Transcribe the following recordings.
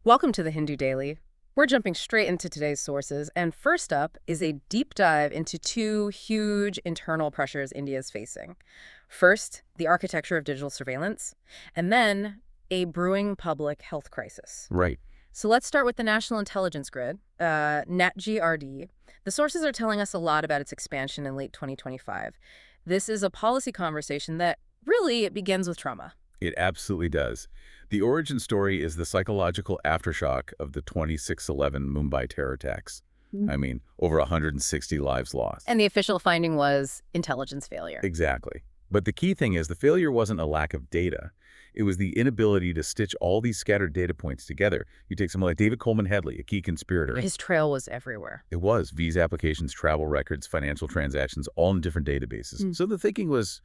Welcome to the Hindu Daily. We're jumping straight into today's sources, and first up is a deep dive into two huge internal pressures India is facing. First, the architecture of digital surveillance, and then a brewing public health crisis. Right. So let's start with the National Intelligence Grid, NATGRD. The sources are telling us a lot about its expansion in late 2025. This is a policy conversation that really it begins with trauma. It absolutely does. The origin story is the psychological aftershock of the 26/11 Mumbai terror attacks. I mean, over 160 lives lost. And the official finding was intelligence failure. Exactly. But the key thing is the failure wasn't a lack of data. It was the inability to stitch all these scattered data points together. You take someone like David Coleman Headley, a key conspirator. His trail was everywhere. It was. Visa applications, travel records, financial transactions, all in different databases. So the thinking was,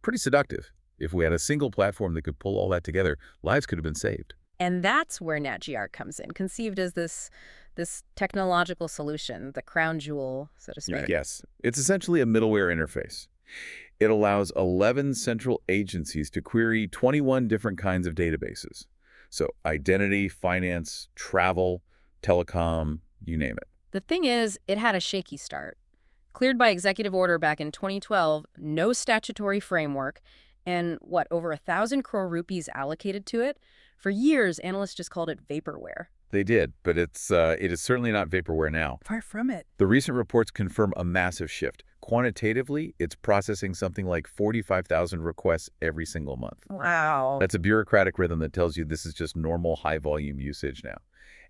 pretty seductive. If we had a single platform that could pull all that together, lives could have been saved. And that's where NatGR comes in, conceived as this technological solution, the crown jewel, so to speak. Yes. It's essentially a middleware interface. It allows 11 central agencies to query 21 different kinds of databases. So identity, finance, travel, telecom, you name it. The thing is, it had a shaky start. Cleared by executive order back in 2012, no statutory framework, and over 1,000 crore rupees allocated to it. For years, analysts just called it vaporware. They did, but it is certainly not vaporware now. Far from it. The recent reports confirm a massive shift. Quantitatively, it's processing something like 45,000 requests every single month. Wow. That's a bureaucratic rhythm that tells you this is just normal high-volume usage now.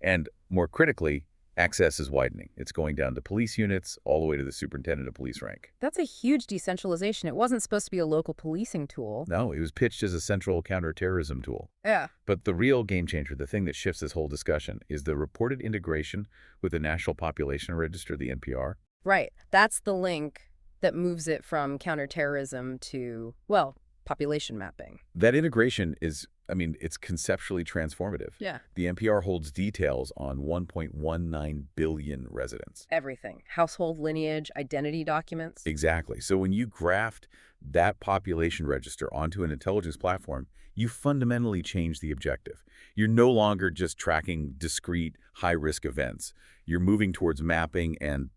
And more critically, access is widening. It's going down to police units, all the way to the superintendent of police rank. That's a huge decentralization. It wasn't supposed to be a local policing tool. No, it was pitched as a central counterterrorism tool. Yeah. But the real game changer, the thing that shifts this whole discussion, is the reported integration with the National Population Register, the NPR. Right. That's the link that moves it from counterterrorism to, population mapping. That integration is, it's conceptually transformative. Yeah. The NPR holds details on 1.19 billion residents. Everything. Household lineage, identity documents. Exactly. So when you graft that population register onto an intelligence platform, you fundamentally change the objective. You're no longer just tracking discrete, high-risk events. You're moving towards mapping and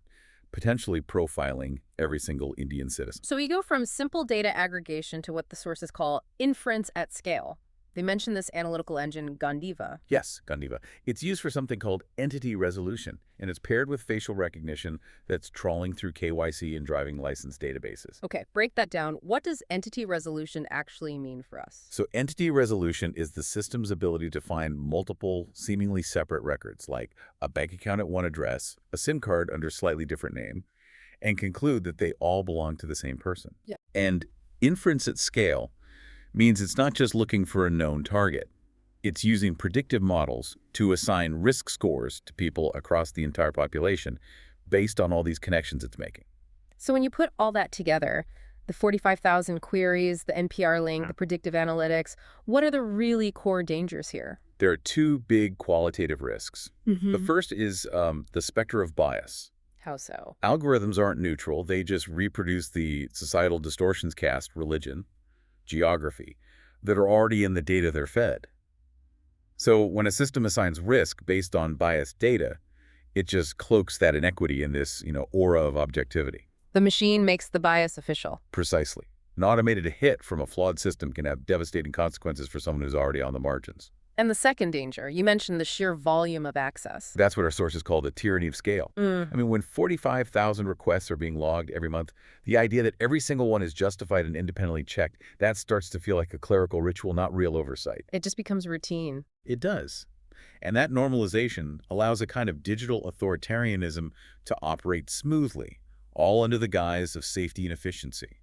potentially profiling every single Indian citizen. So we go from simple data aggregation to what the sources call inference at scale. They mention this analytical engine, Gandiva. Yes, Gandiva. It's used for something called entity resolution, and it's paired with facial recognition that's trawling through KYC and driving license databases. Okay, break that down. What does entity resolution actually mean for us? So entity resolution is the system's ability to find multiple, seemingly separate records, like a bank account at one address, a SIM card under slightly different name, and conclude that they all belong to the same person. Yeah. And inference at scale means it's not just looking for a known target. It's using predictive models to assign risk scores to people across the entire population based on all these connections it's making. So when you put all that together, the 45,000 queries, the NPR link, the predictive analytics, what are the really core dangers here? There are two big qualitative risks. The first is the specter of bias. How so? Algorithms aren't neutral. They just reproduce the societal distortions cast, religion, geography, that are already in the data they're fed. So when a system assigns risk based on biased data, it just cloaks that inequity in this, aura of objectivity. The machine makes the bias official. Precisely. An automated hit from a flawed system can have devastating consequences for someone who's already on the margins. And the second danger, you mentioned the sheer volume of access. That's what our sources call the tyranny of scale. When 45,000 requests are being logged every month, the idea that every single one is justified and independently checked, that starts to feel like a clerical ritual, not real oversight. It just becomes routine. It does. And that normalization allows a kind of digital authoritarianism to operate smoothly, all under the guise of safety and efficiency.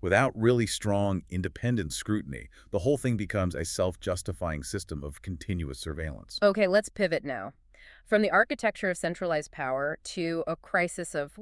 Without really strong, independent scrutiny, the whole thing becomes a self-justifying system of continuous surveillance. Okay, let's pivot now. From the architecture of centralized power to a crisis of,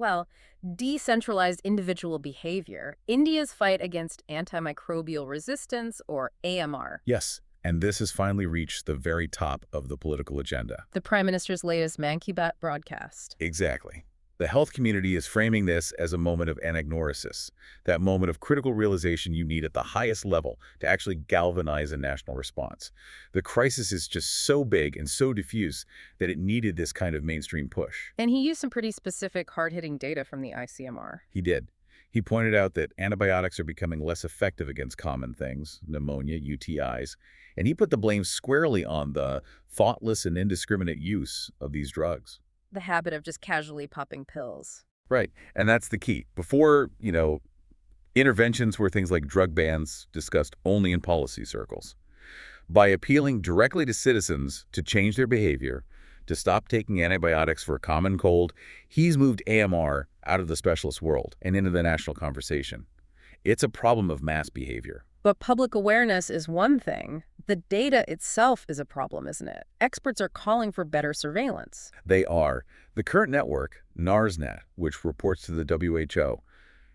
decentralized individual behavior, India's fight against antimicrobial resistance, or AMR. Yes, and this has finally reached the very top of the political agenda. The Prime Minister's latest Man Ki Baat broadcast. Exactly. The health community is framing this as a moment of anagnorisis, that moment of critical realization you need at the highest level to actually galvanize a national response. The crisis is just so big and so diffuse that it needed this kind of mainstream push. And he used some pretty specific, hard-hitting data from the ICMR. He did. He pointed out that antibiotics are becoming less effective against common things, pneumonia, UTIs, and he put the blame squarely on the thoughtless and indiscriminate use of these drugs. The habit of just casually popping pills. Right. And that's the key. Before, interventions were things like drug bans discussed only in policy circles. By appealing directly to citizens to change their behavior, to stop taking antibiotics for a common cold, he's moved AMR out of the specialist world and into the national conversation. It's a problem of mass behavior. But public awareness is one thing. The data itself is a problem, isn't it? Experts are calling for better surveillance. They are. The current network, NARSnet, which reports to the WHO,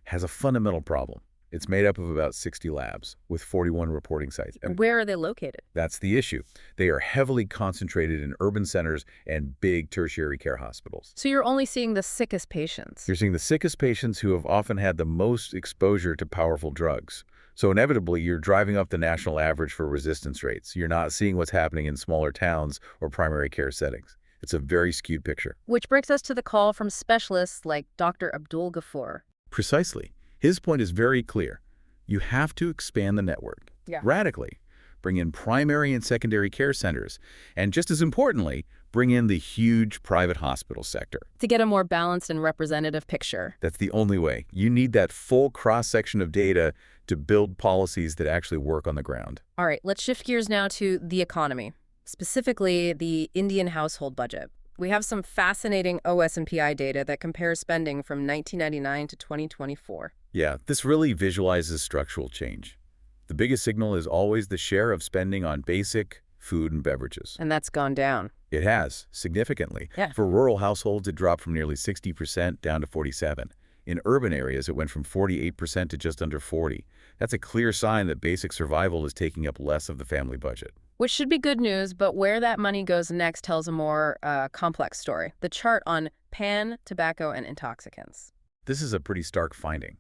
has a fundamental problem. It's made up of about 60 labs with 41 reporting sites. And where are they located? that's the issue. They are heavily concentrated in urban centers and big tertiary care hospitals. So you're only seeing the sickest patients. You're seeing the sickest patients who have often had the most exposure to powerful drugs. So inevitably, you're driving up the national average for resistance rates. You're not seeing what's happening in smaller towns or primary care settings. It's a very skewed picture. Which brings us to the call from specialists like Dr. Abdul Ghafoor. Precisely. His point is very clear. You have to expand the network radically, bring in primary and secondary care centers, and just as importantly, bring in the huge private hospital sector. To get a more balanced and representative picture. That's the only way. You need that full cross-section of data to build policies that actually work on the ground. All right, let's shift gears now to the economy, specifically the Indian household budget. We have some fascinating OS&PI data that compares spending from 1999 to 2024. Yeah, this really visualizes structural change. The biggest signal is always the share of spending on basic food and beverages. And that's gone down. It has, significantly. Yeah. For rural households, it dropped from nearly 60% down to 47%. In urban areas, it went from 48% to just under 40%. That's a clear sign that basic survival is taking up less of the family budget. Which should be good news, but where that money goes next tells a more complex story. The chart on pan, tobacco, and intoxicants. This is a pretty stark finding.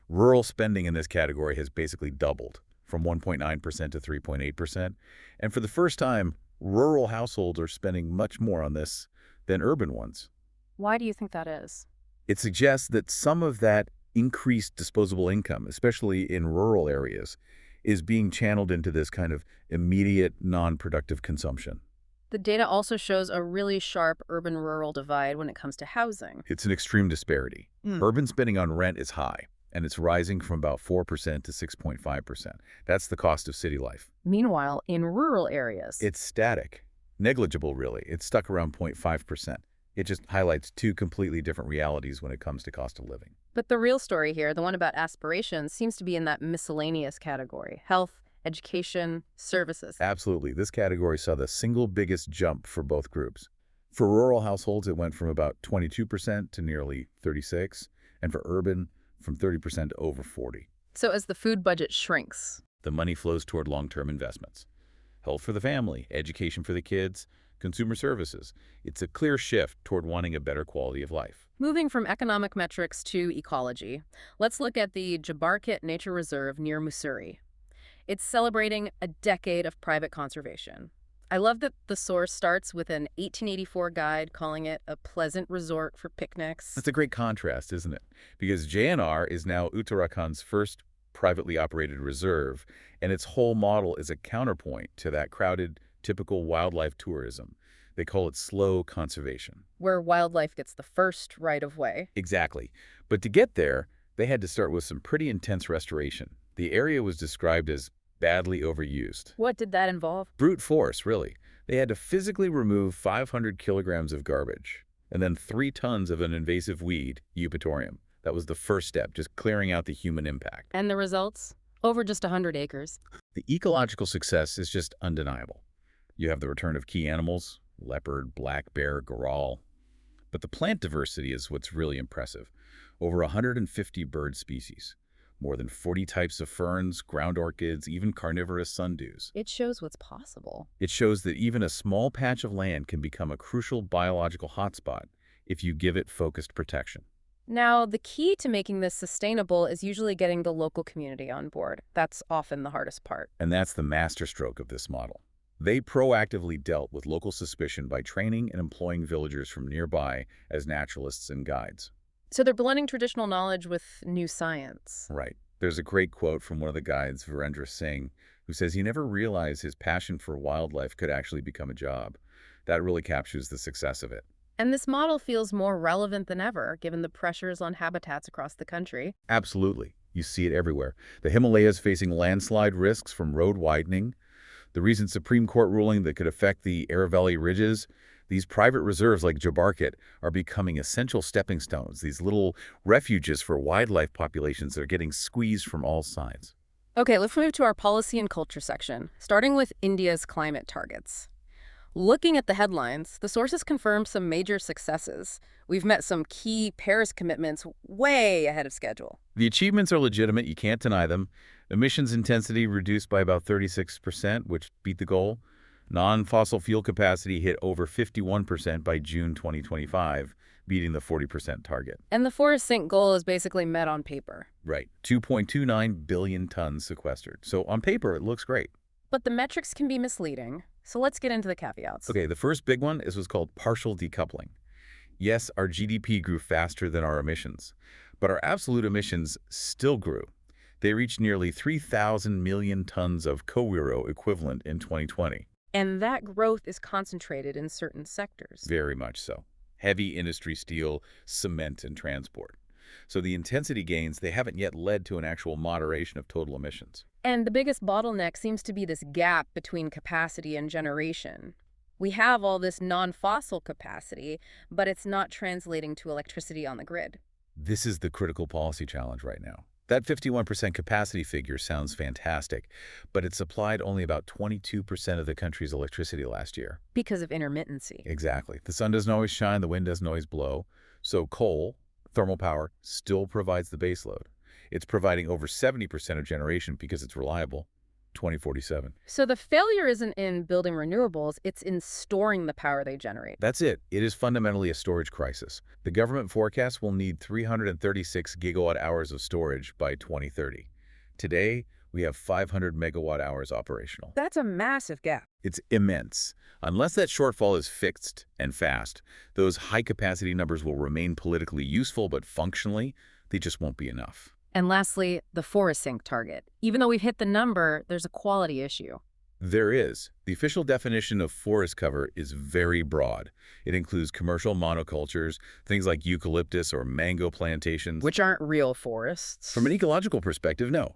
Rural spending in this category has basically doubled, from 1.9% to 3.8%. And for the first time, rural households are spending much more on this than urban ones. Why do you think that is? It suggests that some of that increased disposable income, especially in rural areas, is being channeled into this kind of immediate, non-productive consumption. The data also shows a really sharp urban-rural divide when it comes to housing. It's an extreme disparity. Urban spending on rent is high, and it's rising from about 4% to 6.5%. That's the cost of city life. Meanwhile, in rural areas, It's static, negligible really. It's stuck around 0.5%. It just highlights two completely different realities when it comes to cost of living. But the real story here, the one about aspirations, seems to be in that miscellaneous category. Health, education, services. Absolutely. This category saw the single biggest jump for both groups. For rural households, it went from about 22% to nearly 36%, and for urban, from 30% to over 40%. So as the food budget shrinks, The money flows toward long-term investments. Health for the family, education for the kids, consumer services. It's a clear shift toward wanting a better quality of life. moving from economic metrics to ecology, let's look at the Jabarkhet Nature Reserve near Mussoorie. It's celebrating a decade of private conservation. I love that the source starts with an 1884 guide calling it a pleasant resort for picnics. That's a great contrast, isn't it? Because JNR is now Uttarakhand's first privately operated reserve, and its whole model is a counterpoint to that crowded, typical wildlife tourism. They call it slow conservation. Where wildlife gets the first right of way. Exactly. But to get there, they had to start with some pretty intense restoration. The area was described as badly overused. What did that involve? Brute force, really. They had to physically remove 500 kilograms of garbage and then 3 tons of an invasive weed, Eupatorium. That was the first step, just clearing out the human impact. And the results? Over just 100 acres. The ecological success is just undeniable. You have the return of key animals, leopard, black bear, goral. But the plant diversity is what's really impressive. Over 150 bird species, more than 40 types of ferns, ground orchids, even carnivorous sundews. It shows what's possible. It shows that even a small patch of land can become a crucial biological hotspot if you give it focused protection. Now, the key to making this sustainable is usually getting the local community on board. That's often the hardest part. And that's the masterstroke of this model. They proactively dealt with local suspicion by training and employing villagers from nearby as naturalists and guides. So they're blending traditional knowledge with new science. Right. There's a great quote from one of the guides, Virendra Singh, who says he never realized his passion for wildlife could actually become a job. That really captures the success of it. And this model feels more relevant than ever, given the pressures on habitats across the country. Absolutely. You see it everywhere. The Himalayas facing landslide risks from road widening, the recent Supreme Court ruling that could affect the Aravalli Ridges. These private reserves like Jabarkhet are becoming essential stepping stones, these little refuges for wildlife populations that are getting squeezed from all sides. Okay, let's move to our policy and culture section, starting with India's climate targets. Looking at the headlines, the sources confirm some major successes. We've met some key Paris commitments way ahead of schedule. The achievements are legitimate, you can't deny them. Emissions intensity reduced by about 36%, which beat the goal. Non-fossil fuel capacity hit over 51% by June 2025, beating the 40% target. And the forest sink goal is basically met on paper. Right. 2.29 billion tons sequestered. So on paper, it looks great. But the metrics can be misleading, so let's get into the caveats. Okay, the first big one is what's called partial decoupling. Yes, our GDP grew faster than our emissions, but our absolute emissions still grew. They reached nearly 3,000 million tons of co-euro equivalent in 2020. And that growth is concentrated in certain sectors. Very much so. Heavy industry, steel, cement, and transport. So the intensity gains, they haven't yet led to an actual moderation of total emissions. And the biggest bottleneck seems to be this gap between capacity and generation. We have all this non-fossil capacity, but it's not translating to electricity on the grid. This is the critical policy challenge right now. That 51% capacity figure sounds fantastic, but it supplied only about 22% of the country's electricity last year. Because of intermittency. Exactly. The sun doesn't always shine, the wind doesn't always blow. So coal, thermal power, still provides the baseload. It's providing over 70% of generation because it's reliable. 2047. So the failure isn't in building renewables, it's in storing the power they generate. That's it. It is fundamentally a storage crisis. The government forecast will need 336 gigawatt hours of storage by 2030. Today, we have 500 megawatt hours operational. That's a massive gap. It's immense. Unless that shortfall is fixed and fast, those high-capacity numbers will remain politically useful, but functionally, they just won't be enough. And lastly, the forest sink target. Even though we've hit the number, there's a quality issue. There is. The official definition of forest cover is very broad. It includes commercial monocultures, things like eucalyptus or mango plantations. Which aren't real forests. From an ecological perspective, no.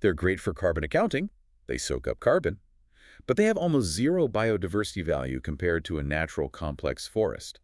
They're great for carbon accounting. They soak up carbon. But they have almost zero biodiversity value compared to a natural complex forest.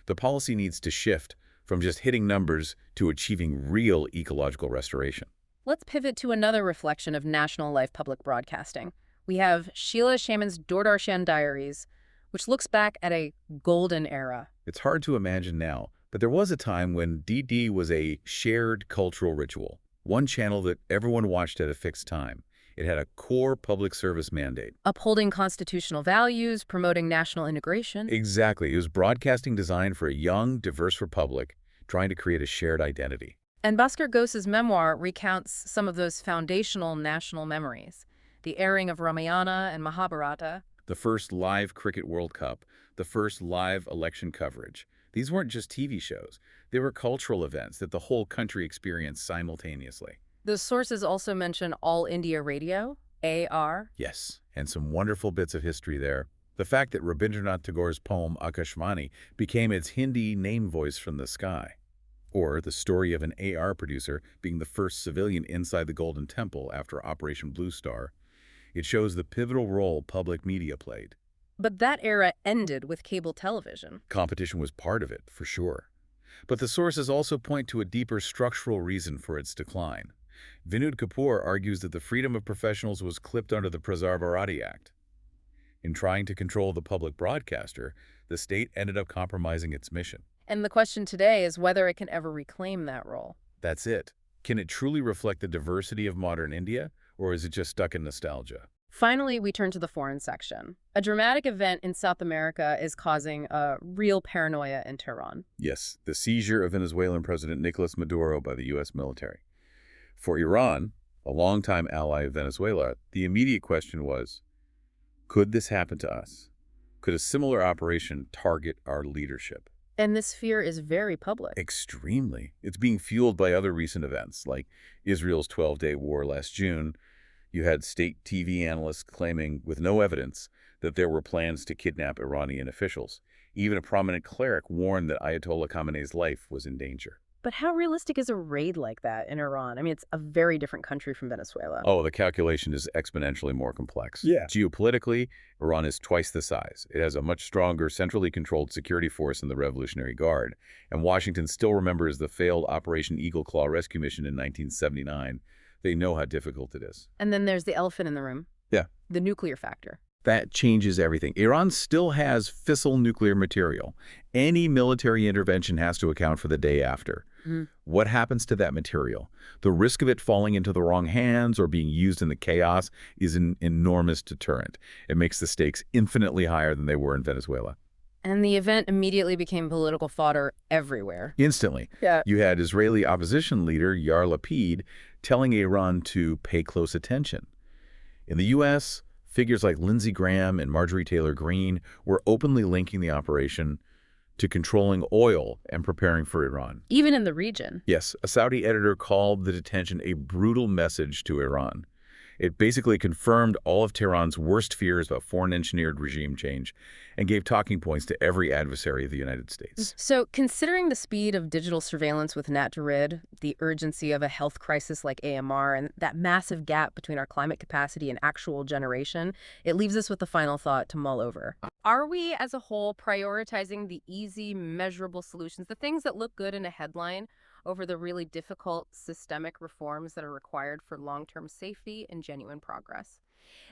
The policy needs to shift from just hitting numbers to achieving real ecological restoration. Let's pivot to another reflection of national life public broadcasting. We have Sheila Shaman's Doordarshan Diaries, which looks back at a golden era. It's hard to imagine now, but there was a time when DD was a shared cultural ritual, one channel that everyone watched at a fixed time. It had a core public service mandate. Upholding constitutional values, promoting national integration. Exactly. It was broadcasting designed for a young, diverse republic trying to create a shared identity. And Bhaskar Ghose's memoir recounts some of those foundational national memories. The airing of Ramayana and Mahabharata. The first live Cricket World Cup, the first live election coverage. These weren't just TV shows. They were cultural events that the whole country experienced simultaneously. The sources also mention All India Radio, AR. Yes, and some wonderful bits of history there. The fact that Rabindranath Tagore's poem Akashvani became its Hindi name voice from the sky. Or the story of an AR producer being the first civilian inside the Golden Temple after Operation Blue Star. It shows the pivotal role public media played. But that era ended with cable television. Competition was part of it, for sure. But the sources also point to a deeper structural reason for its decline. Vinod Kapoor argues that the freedom of professionals was clipped under the Prasar Bharati Act. In trying to control the public broadcaster, the state ended up compromising its mission. And the question today is whether it can ever reclaim that role. That's it. Can it truly reflect the diversity of modern India, or is it just stuck in nostalgia? Finally, we turn to the foreign section. A dramatic event in South America is causing a real paranoia in Tehran. Yes, the seizure of Venezuelan President Nicolas Maduro by the U.S. military. For Iran, a longtime ally of Venezuela, the immediate question was, could this happen to us? Could a similar operation target our leadership? And this fear is very public. Extremely. It's being fueled by other recent events, like Israel's 12-day war last June. You had state TV analysts claiming, with no evidence, that there were plans to kidnap Iranian officials. Even a prominent cleric warned that Ayatollah Khamenei's life was in danger. But how realistic is a raid like that in Iran? I mean, it's a very different country from Venezuela. Oh, the calculation is exponentially more complex. Yeah. Geopolitically, Iran is twice the size. It has a much stronger, centrally controlled security force than the Revolutionary Guard. And Washington still remembers the failed Operation Eagle Claw rescue mission in 1979. They know how difficult it is. And then there's the elephant in the room. Yeah. The nuclear factor. That changes everything. Iran still has fissile nuclear material. Any military intervention has to account for the day after. What happens to that material? The risk of it falling into the wrong hands or being used in the chaos is an enormous deterrent. It makes the stakes infinitely higher than they were in Venezuela. And the event immediately became political fodder everywhere. Instantly. Yeah. You had Israeli opposition leader Yair Lapid telling Iran to pay close attention. In the U.S., figures like Lindsey Graham and Marjorie Taylor Greene were openly linking the operation to controlling oil and preparing for Iran. Even in the region. Yes, a Saudi editor called the detention a brutal message to Iran. It basically confirmed all of Tehran's worst fears about foreign-engineered regime change and gave talking points to every adversary of the United States. So, considering the speed of digital surveillance with NATGRID, the urgency of a health crisis like AMR, and that massive gap between our climate capacity and actual generation, it leaves us with the final thought to mull over. Are we, as a whole, prioritizing the easy, measurable solutions, the things that look good in a headline, over the really difficult systemic reforms that are required for long-term safety and genuine progress?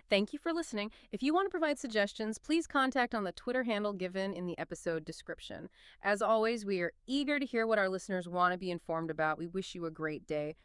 Thank you for listening. If you want to provide suggestions, please contact on the Twitter handle given in the episode description. As always, we are eager to hear what our listeners want to be informed about. We wish you a great day.